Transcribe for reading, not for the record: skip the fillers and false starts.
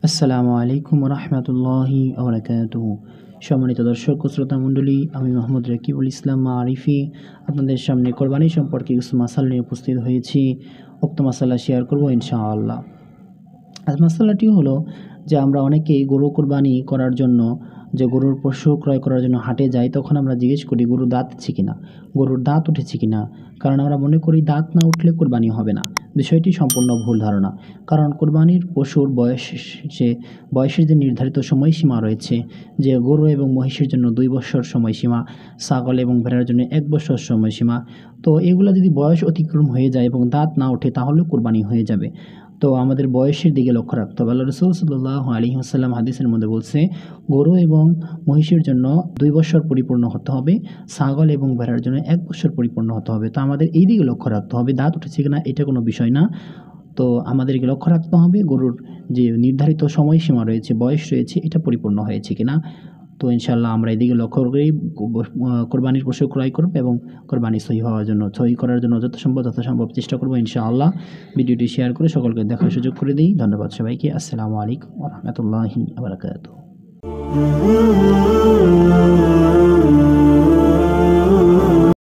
আসসালামু আলাইকুম রহমতুল্লাহি ওবরাকাতুহু। সম্মানিত দর্শক ও শ্রোতা মণ্ডলী, আমি মোহাম্মদ রাকিবুল ইসলাম আরিফি আপনাদের সামনে কোরবানি সম্পর্কে কিছু মাসালা নিয়ে উপস্থিত হয়েছি। উক্ত মাসালা শেয়ার করব ইনশাআল্লাহ। আজ মাসালাটি হলো যে আমরা অনেকেই গরু কোরবানি করার জন্য যে গরুর পশু ক্রয় করার জন্য হাটে যাই, তখন আমরা জিজ্ঞেস করি গরুর দাঁত আছে কিনা, গরুর দাঁত উঠেছে কিনা। কারণ আমরা মনে করি দাঁত না উঠলে কোরবানি হবে না। বিষয়টি সম্পূর্ণ ভুল ধারণা। কারণ কোরবানির পশুর বয়সের যে নির্ধারিত সময়সীমা রয়েছে, যে গরু এবং মহিষের জন্য 2 বছর সময়সীমা, ছাগল এবং ভেড়ার জন্য 1 বছর সময়সীমা। তো এগুলো যদি বয়স অতিক্রম হয়ে যায় এবং দাঁত না ওঠে, তাহলেও কোরবানি হয়ে যাবে। তো আমাদের বয়সের দিকে লক্ষ্য রাখতে হবে। আল্লাহ রাসূল সাল্লাল্লাহু আলাইহি ওয়াসাল্লাম হাদিসের মধ্যে বলছে, গরু এবং মহিষের জন্য 2 বছর পরিপূর্ণ হতে হবে, ছাগল এবং ভেড়ার জন্য 1 বছর পরিপূর্ণ হতে হবে। তো আমাদের এই দিকে লক্ষ্য রাখতে হবে। দাঁত উঠেছে কিনা এটা কোনো বিষয় না। তো আমাদেরকে লক্ষ্য রাখতে হবে গরুর যে নির্ধারিত সময়সীমা রয়েছে, বয়স রয়েছে, এটা পরিপূর্ণ হয়েছে কিনা। তো ইনশাআল্লাহ আমরা এদিকে লক্ষ্য করেই কোরবানির পশু ক্রয় করব এবং কোরবানি সহি করার জন্য যথাসম্ভব চেষ্টা করব ইনশাআল্লাহ। ভিডিওটি শেয়ার করে সকলকে দেখার সুযোগ করে দিই। ধন্যবাদ সবাইকে। আসসালামু আলাইকুম ওয়া রাহমাতুল্লাহি ওয়া বারাকাতুহু।